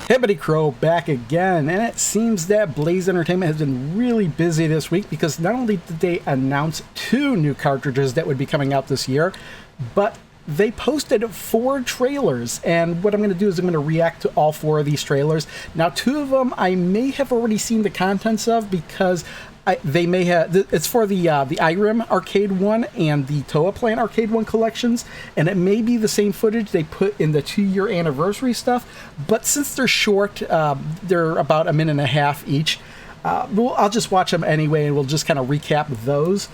Hibbity Crow back again, and it seems that Blaze Entertainment has been really busy this week because not only did they announce 2 new cartridges that would be coming out this year, but they posted 4 trailers, and what I'm going to do is I'm going to react to all 4 of these trailers. Now, 2 of them I may have already seen the contents of because they may have. It's for the Irem Arcade 1 and the Toaplan Arcade 1 collections, and it may be the same footage they put in the 2-year anniversary stuff. But since they're short, they're about a minute and a half each. I'll just watch them anyway, and we'll just kind of recap those.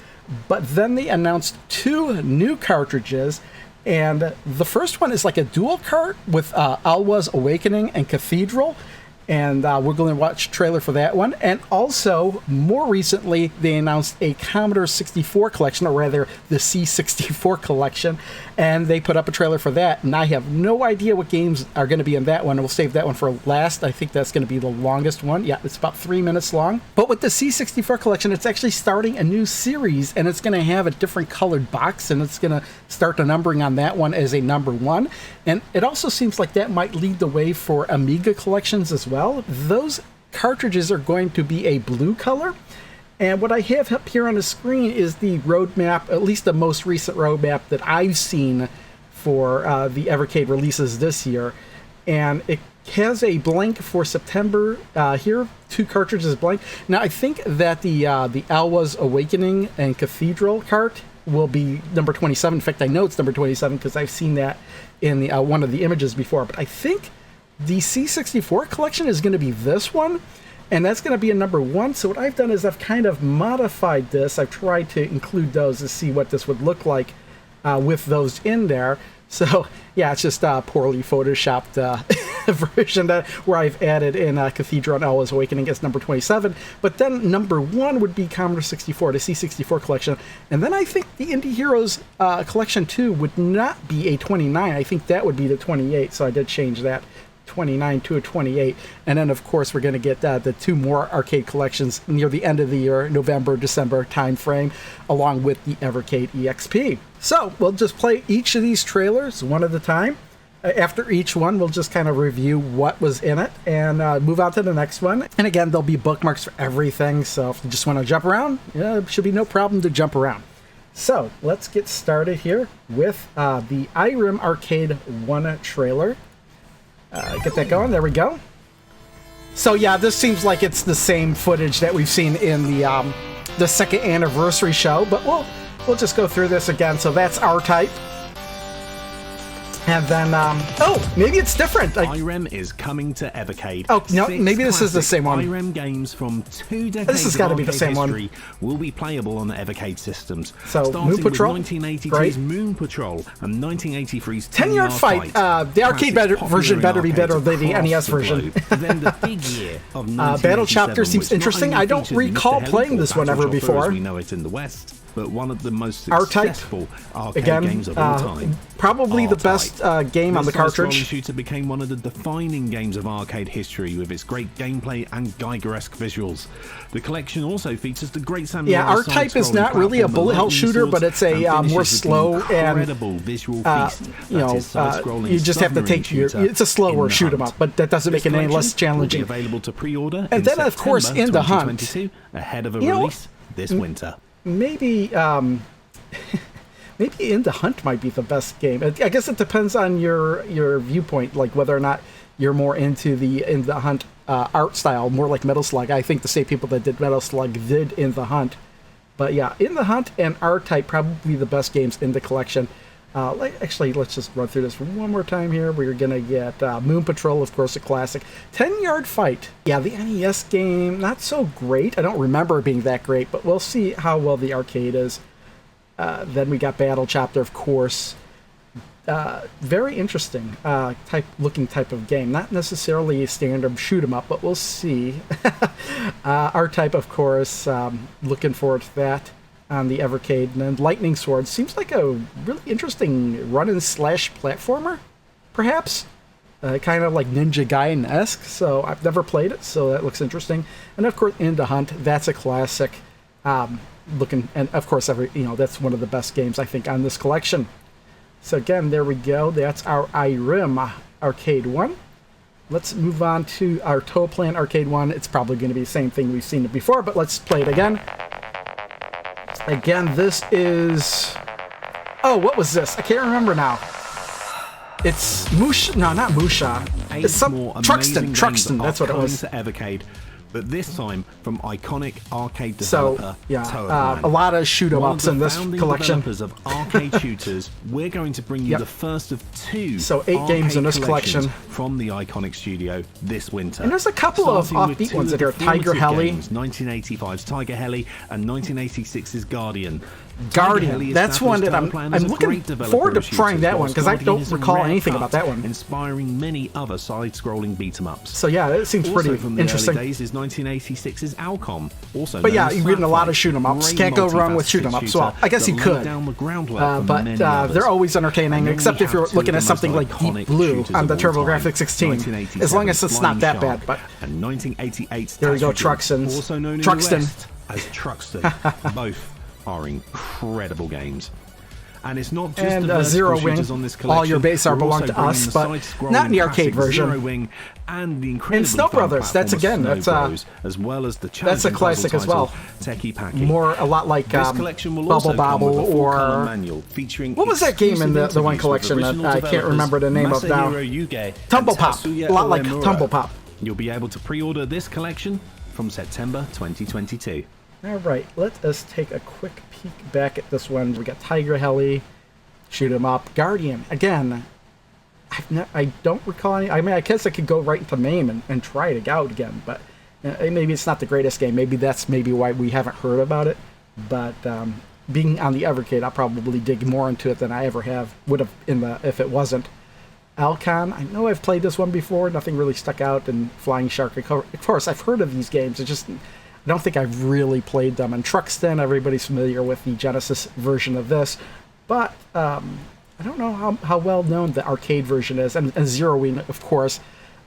But then they announced 2 new cartridges. And the first one is like a dual cart with Alwa's Awakening and Cathedral. And we're going to watch a trailer for that one. And also, more recently, they announced a Commodore 64 collection, or rather, the C64 Collection. And they put up a trailer for that. And I have no idea what games are going to be in that one. We'll save that one for last. I think that's going to be the longest one. Yeah, it's about 3 minutes long. But with the C64 Collection, it's actually starting a new series. And it's going to have a different colored box. And it's going to start the numbering on that one as a number 1. And it also seems like that might lead the way for Amiga collections as well. Those cartridges are going to be a blue color. And what I have up here on the screen is the roadmap, at least the most recent roadmap that I've seen for the Evercade releases this year. And it has a blank for September here, 2 cartridges blank. Now, I think that the Alwa's Awakening and Cathedral cart will be number 27. In fact, I know it's number 27 because I've seen that in the one of the images before. But I think the C64 collection is going to be this one, and that's going to be a number 1. So what I've done is I've kind of modified this. I've tried to include those to see what this would look like with those in there. So yeah, it's just a poorly photoshopped version where I've added in Cathedral and Alwa's Awakening as number 27. But then number 1 would be Commodore 64, the C64 collection. And then I think the Indie Heroes collection 2 would not be a 29. I think that would be the 28. So I did change that 29 to a 28. And then of course we're going to get the 2 more arcade collections near the end of the year, November, December time frame, along with the Evercade EXP. So we'll just play each of these trailers one at a time. After each one, we'll just kind of review what was in it and move on to the next one. And again, there'll be bookmarks for everything. So if you just want to jump around, it should be no problem to jump around. So let's get started here with the Irem Arcade 1 trailer. Get that going. There we go. So yeah, this seems like it's the same footage that we've seen in the second anniversary show, but we'll just go through this again. So that's R-Type. And then, oh, maybe it's different. Irem is coming to Evercade. Oh, no, maybe this is the same one. Irem games from 2 decades this has got to be the same one. Will be playable on the Evercade systems. So, starting Moon Patrol, with 1982's right? Moon Patrol and 1983's 10-yard fight. The arcade version better be better than the NES version. Then the big year of Battle Chapter seems interesting. I don't recall playing this one ever before. We know it in the West, but one of the most successful arcade games of all time. Probably the best game on the cartridge. This shooter became one of the defining games of arcade history with its great gameplay and Geiger-esque visuals. The collection also features the great samurai. Yeah, R-Type is not really a bullet hell shooter, but it's a more slow and visual feast. You just have to take it's a slower shoot 'em up, but that doesn't make it any less challenging. Available to pre-order. And then of course in the hunt, ahead of a release this winter. Maybe maybe In the Hunt might be the best game. I guess it depends on your viewpoint, like whether or not you're more into the In the Hunt art style, more like Metal Slug. I think the same people that did Metal Slug did In the Hunt. But yeah, In the Hunt and R-Type probably the best games in the collection. Actually, let's just run through this one more time here. We're going to get Moon Patrol, of course, a classic. 10-Yard Fight. Yeah, the NES game, not so great. I don't remember it being that great, but we'll see how well the arcade is. Then we got Battle Chapter, of course. Very interesting looking type of game. Not necessarily a standard shoot 'em up, but we'll see. R-Type, of course. Looking forward to that on the Evercade. And then Lightning Sword seems like a really interesting run-and-slash platformer, perhaps. Kind of like Ninja Gaiden-esque, so I've never played it, so that looks interesting. And of course, In the Hunt, that's a classic. And of course, that's one of the best games, I think, on this collection. So again, there we go. That's our Irem Arcade 1. let's move on to our Toaplan Arcade one. It's probably going to be the same thing we've seen it before, but let's play it again. Again, this is... Oh, what was this? I can't remember now. It's Musha. No, not Musha. It's some Truxton. That's what it was. To Evercade, but this time from iconic arcade developer. So yeah, Toaplan. a lot of shoot 'em ups in this collection. Developers of arcade shooters, we're going to bring you the first of 2. So 8 games in this collection from the iconic studio this winter. And there's a couple of offbeat ones that are Tiger Heli, 1985's Tiger Heli, and 1986's Guardian. That's one that I'm looking forward to trying that one because I don't recall anything about that one. Inspiring many other side-scrolling beat-em-ups. So yeah, it seems pretty interesting. Early days is 1986's Alcom. Also, but yeah, you're getting a lot of shoot 'em ups. Can't go wrong with shoot 'em ups. Well, I guess you could, but they're always entertaining. Except if you're looking at something like Deep Blue on the TurboGrafx 16, as long as it's not that bad. But and 1988's there we go, Truxton, also known as Truxton. Both are incredible games. And it's not just the Zero Wing. On this collection. All your base are belong to us, but not in the arcade version. Zero Wing and the incredible Snow Brothers. That's again. That's as well as the that's a classic as well. Techie Packy. More a lot like Bubble Bobble or what was that game in the one collection that I can't remember the name of now? Tumble Pop. A lot like Tumble Pop. You'll be able to pre-order this collection from September 2022. All right, let us take a quick peek back at this one. We got Tiger Heli, shoot 'em up, Guardian. Again, I don't recall any. I mean, I guess I could go right into MAME and try it out again, but maybe it's not the greatest game. Maybe that's why we haven't heard about it. But being on the Evercade, I'll probably dig more into it than I ever would have if it wasn't. Alcon, I know I've played this one before. Nothing really stuck out. And Flying Shark, of course, I've heard of these games. I don't think I've really played them. And Truxton, everybody's familiar with the Genesis version of this, but I don't know how well known the arcade version is. And Zero Wing, of course,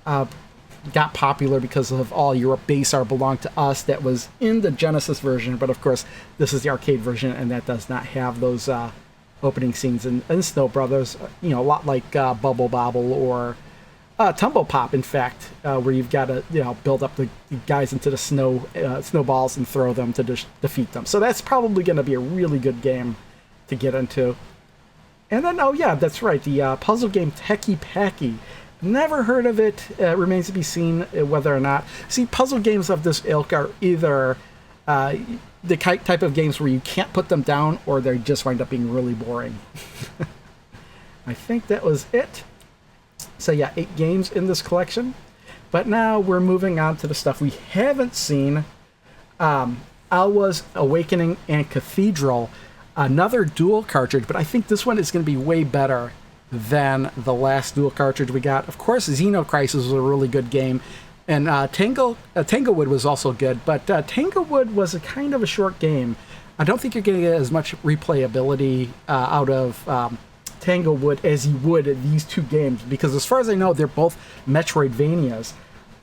got popular because of All Your Base Are Belong to Us. That was in the Genesis version, but of course, this is the arcade version, and that does not have those opening scenes. And Snow Brothers, a lot like Bubble Bobble or Tumble Pop, in fact, where you've got to build up the guys into the snowballs and throw them to defeat them. So that's probably going to be a really good game to get into. And then, oh yeah, that's right, the puzzle game Techie Packy. Never heard of it. Remains to be seen whether or not. See, puzzle games of this ilk are either the type of games where you can't put them down, or they just wind up being really boring. I think that was it. So yeah, 8 games in this collection. But now we're moving on to the stuff we haven't seen. Alwa's Awakening and Cathedral. Another dual cartridge, but I think this one is going to be way better than the last dual cartridge we got. Of course, Xenocrisis was a really good game. And Tanglewood was also good, but Tanglewood was a kind of a short game. I don't think you're going to get as much replayability out of Tanglewood as you would in these 2 games, because as far as I know, they're both Metroidvanias.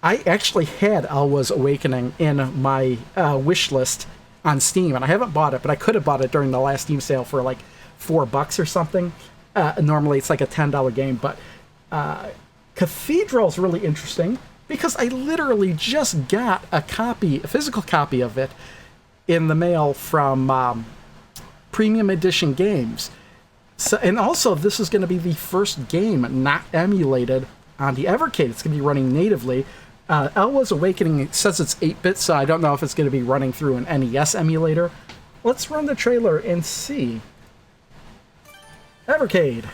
I actually had Alwa's Awakening in my wish list on Steam, and I haven't bought it, but I could have bought it during the last Steam sale for like $4 or something. Normally it's like a $10 game, but Cathedral's really interesting because I literally just got a physical copy of it in the mail from Premium Edition Games. So, and also, this is going to be the first game not emulated on the Evercade. It's going to be running natively. Alwa's Awakening says it's 8-bit, so I don't know if it's going to be running through an NES emulator. Let's run the trailer and see. Evercade.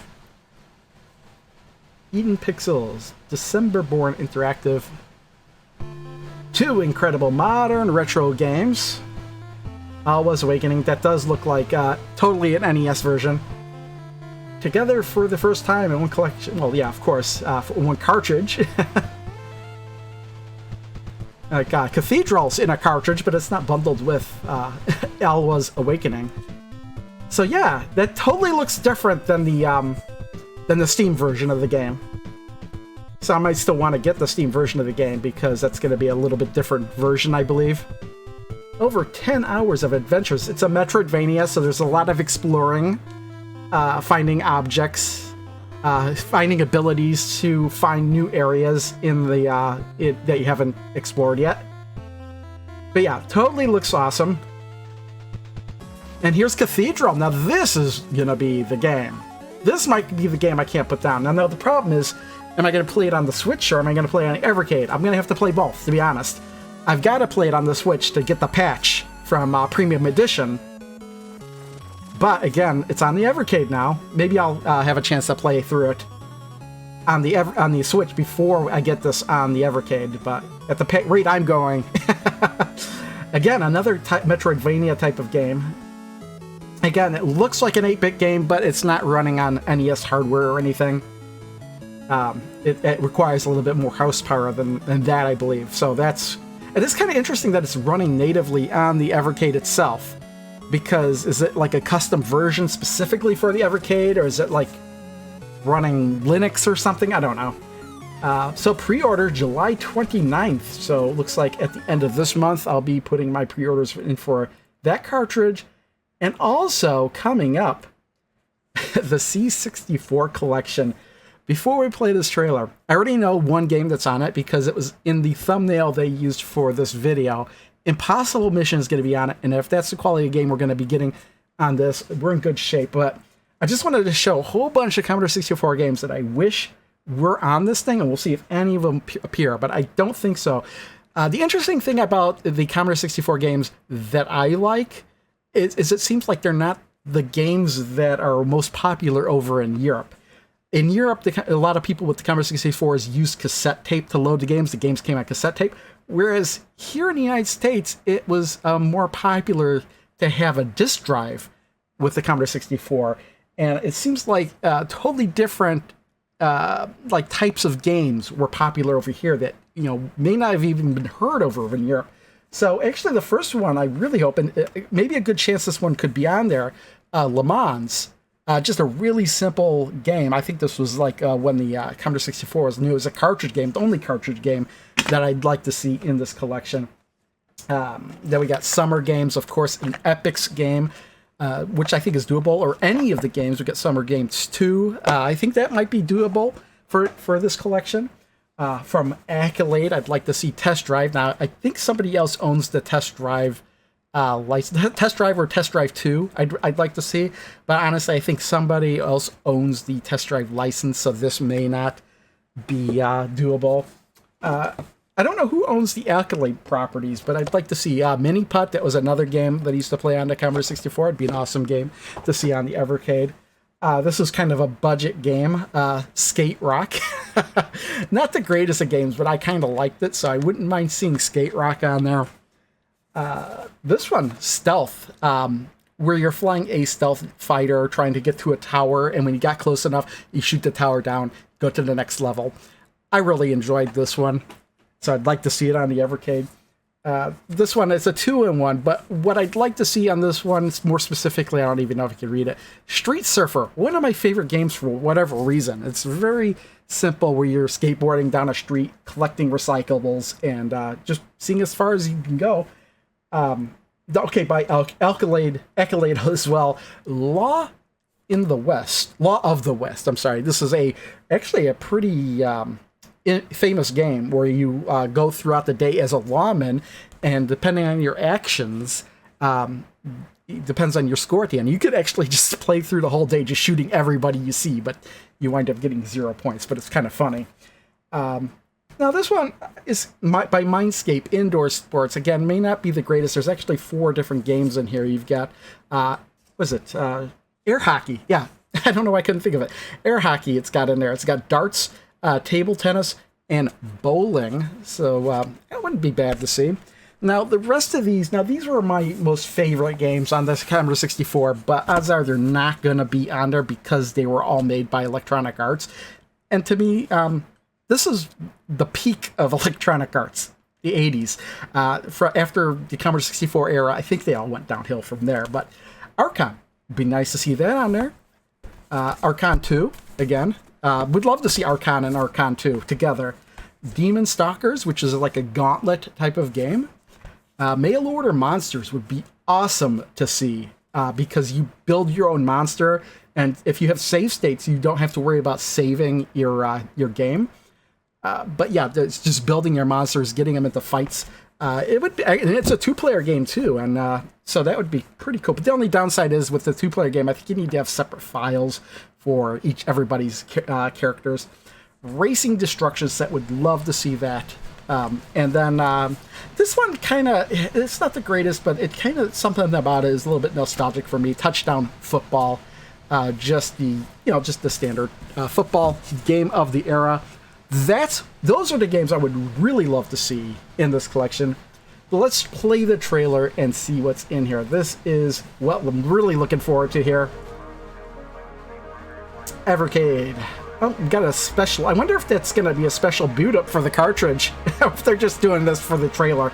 Eden Pixels. December-born interactive. 2 incredible modern retro games. Alwa's Awakening. That does look like totally an NES version. Together for the first time in one collection. Well, yeah, of course, one cartridge. Cathedral's in a cartridge, but it's not bundled with Alwa's Awakening. So yeah, that totally looks different than the Steam version of the game. So I might still want to get the Steam version of the game because that's going to be a little bit different version, I believe. Over 10 hours of adventures. It's a Metroidvania, so there's a lot of exploring. Finding objects, finding abilities to find new areas in the that you haven't explored yet. But yeah, totally looks awesome. And here's Cathedral. Now this is gonna be the game. This might be the game I can't put down. Now the problem is, am I gonna play it on the Switch or am I gonna play it on Evercade? I'm gonna have to play both, to be honest. I've got to play it on the Switch to get the patch from Premium Edition. But again, it's on the Evercade now. Maybe I'll have a chance to play through it on the Switch before I get this on the Evercade. But at the rate I'm going, again, another Metroidvania type of game. Again, it looks like an 8-bit game, but it's not running on NES hardware or anything. It requires a little bit more horsepower than that, I believe. So it is kind of interesting that it's running natively on the Evercade itself. Because is it like a custom version specifically for the Evercade, or is it like running Linux or something? I don't know. So pre-order July 29th. So it looks like at the end of this month, I'll be putting my pre-orders in for that cartridge. And also coming up, the C64 Collection. Before we play this trailer, I already know one game that's on it because it was in the thumbnail they used for this video. Impossible Mission is going to be on it, and if that's the quality of game we're going to be getting on this, we're in good shape. But I just wanted to show a whole bunch of Commodore 64 games that I wish were on this thing, and we'll see if any of them appear, but I don't think so. The interesting thing about the Commodore 64 games that I like is it seems like they're not the games that are most popular over in Europe. In Europe, a lot of people with the Commodore 64s used cassette tape to load the games. The games came on cassette tape. Whereas here in the United States, it was more popular to have a disk drive with the Commodore 64. And it seems like totally different like types of games were popular over here that, you know, may not have even been heard of over in Europe. So actually the first one I really hope, and maybe a good chance this one could be on there, Le Mans. Just a really simple game. I think this was like when the Commodore 64 was new. It was a cartridge game, the only cartridge game that I'd like to see in this collection. Then we got Summer Games, of course, an Epix game, which I think is doable, or any of the games. We got Summer Games 2. I think that might be doable for this collection. From Accolade, I'd like to see Test Drive. Now, I think somebody else owns the Test Drive license. Test Drive or Test Drive 2, I'd like to see. But honestly, I think somebody else owns the Test Drive license, so this may not be doable. I don't know who owns the Accolade properties, but I'd like to see Mini Putt. That was another game that I used to play on the Commodore 64. It'd be an awesome game to see on the Evercade. This is kind of a budget game, Skate Rock. Not the greatest of games, but I kind of liked it, so I wouldn't mind seeing Skate Rock on there. This one, Stealth, where you're flying a stealth fighter trying to get to a tower, and when you got close enough, you shoot the tower down, go to the next level. I really enjoyed this one, so I'd like to see it on the Evercade. This one, it's a 2-in-1, but what I'd like to see on this one, more specifically, I don't even know if I can read it. Street Surfer, one of my favorite games for whatever reason. It's very simple, where you're skateboarding down a street, collecting recyclables, and just seeing as far as you can go. Okay, by Accolade as well. Law of the West, I'm sorry. This is actually a pretty famous game where you go throughout the day as a lawman, and depending on your actions, it depends on your score at the end. You could actually just play through the whole day just shooting everybody you see, but you wind up getting 0 points, but it's kind of funny. Now this one is by Mindscape Indoor Sports. Again, may not be the greatest. There's actually 4 different games in here. You've got, air hockey. Yeah, I don't know why I couldn't think of it. Air hockey it's got in there. It's got darts, table tennis, and bowling. So that wouldn't be bad to see. Now, the rest of these, these were my most favorite games on this Commodore 64, but odds are they're not going to be on there because they were all made by Electronic Arts. And to me, this is the peak of Electronic Arts, the 80s. After the Commodore 64 era, I think they all went downhill from there. But Archon, would be nice to see that on there. Archon 2, again. Would love to see Archon and Archon 2 together. Demon Stalkers, which is like a gauntlet type of game. Mail Order Monsters would be awesome to see because you build your own monster And if you have save states, you don't have to worry about saving your game. But yeah, it's just building your monsters, getting them into fights. It would be, and it's a 2-player game too, and so that would be pretty cool. But the only downside is with the 2-player game, I think you need to have separate files for everybody's characters. Racing Destruction Set, would love to see that. And then this one it's not the greatest, but it kind of, something about it is a little bit nostalgic for me. Touchdown Football, just the standard football game of the era. Those are the games I would really love to see in this collection. But let's play the trailer and see what's in here. This is what I'm really looking forward to here. Evercade. Oh, we got a special. I wonder if that's going to be a special boot up for the cartridge. If they're just doing this for the trailer.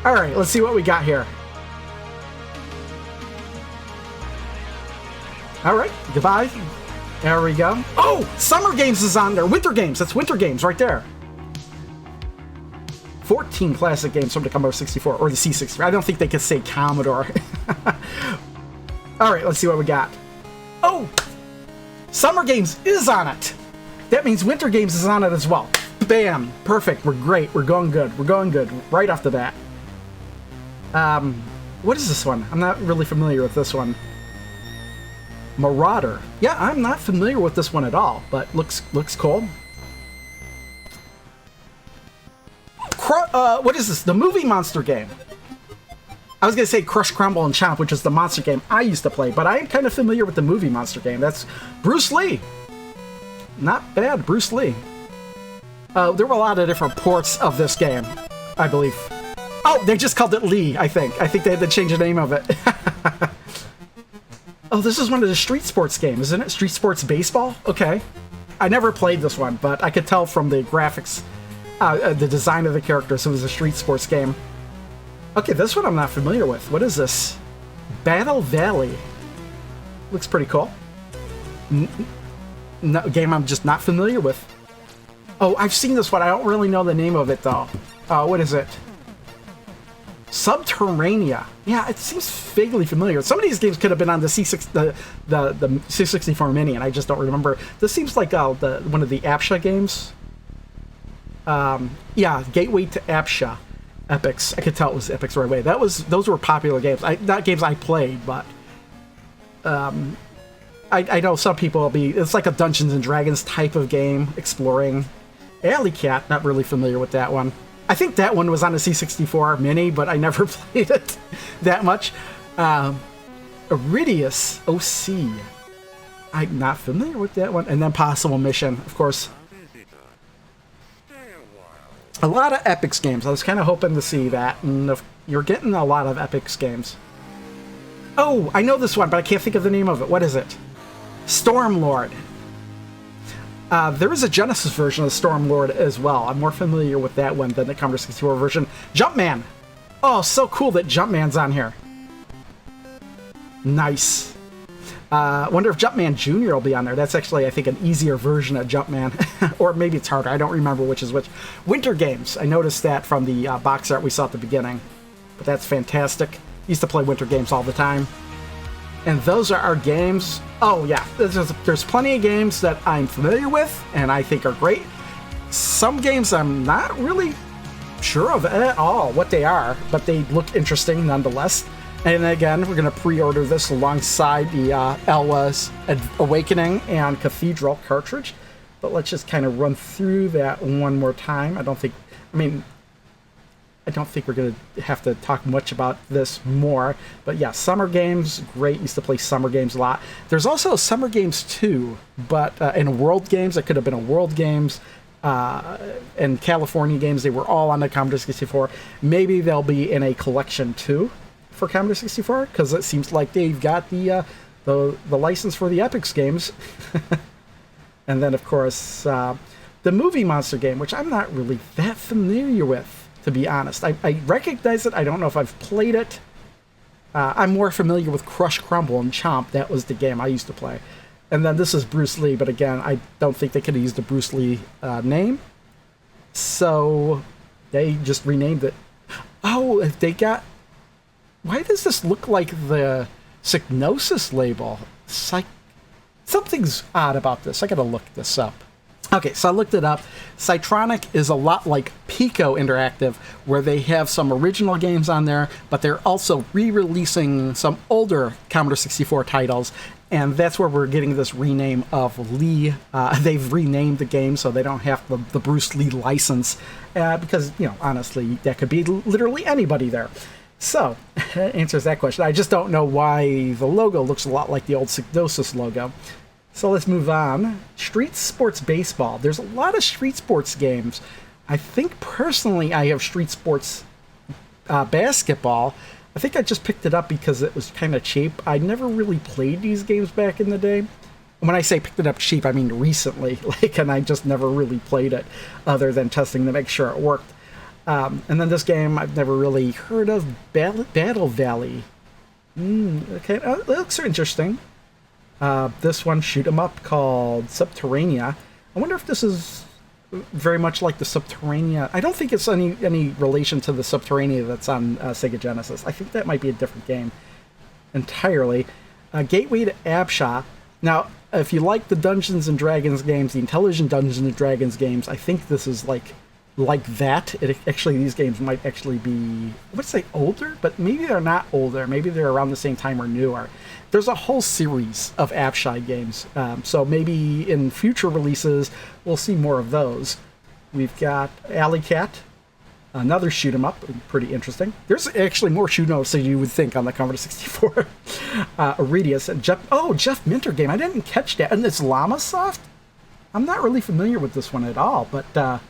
All right, let's see what we got here. All right, goodbye. There we go. Oh, Summer Games is on there. Winter Games. That's Winter Games right there. 14 classic games from the Commodore 64 or the C64. I don't think they could say Commodore. All right, let's see what we got. Oh, Summer Games is on it. That means Winter Games is on it as well. Bam. Perfect. We're great. We're going good. We're going good right off the bat. What is this one? I'm not really familiar with this one. Marauder. Yeah, I'm not familiar with this one at all, but looks cool. What is this? The Movie Monster game. I was going to say Crush, Crumble, and Chomp, which is the monster game I used to play, but I'm kind of familiar with the Movie Monster game. That's Bruce Lee. Not bad, Bruce Lee. There were a lot of different ports of this game, I believe. Oh, they just called it Lee, I think. I think they had to change the name of it. Oh, this is one of the Street Sports games, isn't it? Street Sports Baseball? Okay. I never played this one, but I could tell from the graphics, the design of the characters, it was a Street Sports game. Okay, this one I'm not familiar with. What is this? Battle Valley. Looks pretty cool. No, game I'm just not familiar with. Oh, I've seen this one. I don't really know the name of it, though. What is it? Subterranea. Yeah, it seems vaguely familiar. Some of these games could have been on the the C64 Mini, and I just don't remember. This seems like one of the APSHA games. Yeah, Gateway to APSHA. Epics. I could tell it was Epics right away. Those were popular games. Not games I played, but I know some people will be. It's like a Dungeons and Dragons type of game, exploring. Alley Cat. Not really familiar with that one. I think that one was on the C64 Mini, but I never played it that much. Iridius OC. I'm not familiar with that one. And then Possible Mission, of course. A lot of Epics games. I was kind of hoping to see that. And you're getting a lot of Epics games. Oh, I know this one, but I can't think of the name of it. What is it? Stormlord. There is a Genesis version of Stormlord as well. I'm more familiar with that one than the Commodore 64 version. Jumpman! Oh, so cool that Jumpman's on here. Nice. Wonder if Jumpman Jr. will be on there. That's actually, I think, an easier version of Jumpman. Or maybe it's harder. I don't remember which is which. Winter Games. I noticed that from the box art we saw at the beginning. But that's fantastic. Used to play Winter Games all the time. And those are our games. Oh, yeah. There's plenty of games that I'm familiar with and I think are great. Some games I'm not really sure of at all what they are, but they look interesting nonetheless. And again, we're going to pre-order this alongside the Alwa's Awakening and Cathedral cartridge. But let's just kind of run through that one more time. I don't think we're going to have to talk much about this more. But yeah, Summer Games, great. Used to play Summer Games a lot. There's also Summer Games 2, but in World Games, it could have been a World Games and California Games. They were all on the Commodore 64. Maybe they'll be in a collection too for Commodore 64, because it seems like they've got the license for the Epics games. And then, of course, the Movie Monster game, which I'm not really that familiar with, to be honest. I recognize it. I don't know if I've played it. I'm more familiar with Crush, Crumble, and Chomp. That was the game I used to play. And then this is Bruce Lee, but again, I don't think they could have used the Bruce Lee name. So they just renamed it. Oh, they got... Why does this look like the Psygnosis label? Something's odd about this. I gotta look this up. Okay, so I looked it up. Cytronic is a lot like Pico Interactive, where they have some original games on there, but they're also re-releasing some older Commodore 64 titles, and that's where we're getting this rename of Lee. They've renamed the game so they don't have the Bruce Lee license, because, you know, honestly, that could be literally anybody there. So, that answers that question. I just don't know why the logo looks a lot like the old Signosis logo. So let's move on. Street Sports Baseball. There's a lot of Street Sports games. I think personally I have Street Sports Basketball. I think I just picked it up because it was kind of cheap. I never really played these games back in the day. When I say picked it up cheap, I mean recently. And I just never really played it other than testing to make sure it worked. And then this game I've never really heard of, Battle Valley. Okay, it looks interesting. This one, shoot 'em up, called Subterranea. I wonder if this is very much like the Subterranea. I don't think it's any relation to the Subterranea that's on Sega Genesis. I think that might be a different game entirely. Gateway to Absha. Now, if you like the Dungeons and Dragons games, the Intelligent Dungeons and Dragons games, I think this is like that. Actually, these games might actually be, I would say older, but maybe they're not older. Maybe they're around the same time or newer. There's a whole series of Abshai games, so maybe in future releases we'll see more of those. We've got Alley Cat, another shoot 'em up, pretty interesting. There's actually more shoot 'em ups than you would think on the Commodore 64. Iridius and Jeff Minter game. I didn't catch that. And it's Llamasoft? I'm not really familiar with this one at all, but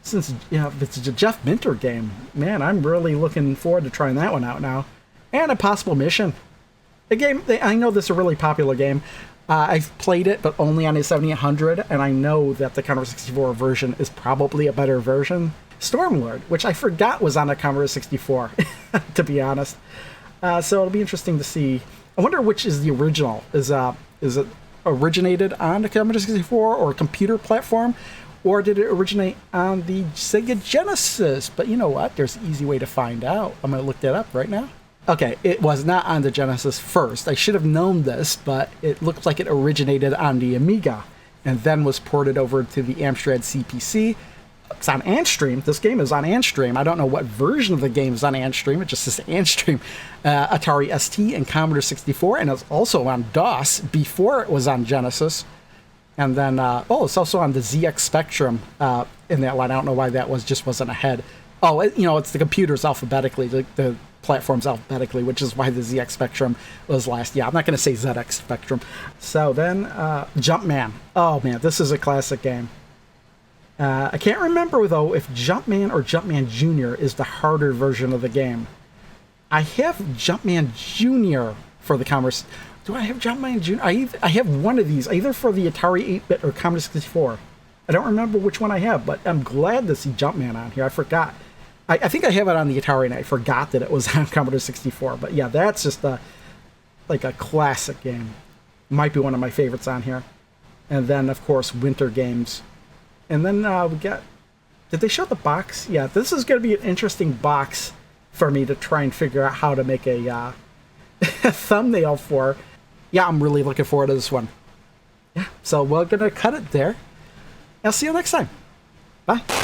since it's a Jeff Minter game, man, I'm really looking forward to trying that one out now. And a possible mission. The game, I know this is a really popular game. I've played it, but only on a 7800, and I know that the Commodore 64 version is probably a better version. Stormlord, which I forgot was on a Commodore 64, to be honest. So it'll be interesting to see. I wonder which is the original. Is it originated on the Commodore 64 or a computer platform? Or did it originate on the Sega Genesis? But you know what? There's an easy way to find out. I'm going to look that up right now. Okay, it was not on the Genesis first. I should have known this, but it looks like it originated on the Amiga and then was ported over to the Amstrad CPC. It's on Antstream. This game is on Antstream. I don't know what version of the game is on Antstream. It just says Antstream. Atari ST and Commodore 64, and it's also on DOS before it was on Genesis. And then, it's also on the ZX Spectrum in that line. I don't know why that wasn't ahead. Oh, it's the computers alphabetically, the platforms alphabetically, which is why the ZX Spectrum was last. Yeah, I'm not going to say ZX Spectrum. So then, Jumpman. Oh, man, this is a classic game. I can't remember, though, if Jumpman or Jumpman Jr. is the harder version of the game. I have Jumpman Jr. for the Commodore. Do I have Jumpman Jr.? I have one of these, either for the Atari 8-bit or Commodore 64. I don't remember which one I have, but I'm glad to see Jumpman on here. I forgot. I think I have it on the Atari, and I forgot that it was on Commodore 64. But yeah, that's just a classic game. Might be one of my favorites on here. And then, of course, Winter Games. And then we got... Did they show the box? Yeah, this is going to be an interesting box for me to try and figure out how to make a thumbnail for. Yeah, I'm really looking forward to this one. Yeah, so we're going to cut it there. I'll see you next time. Bye.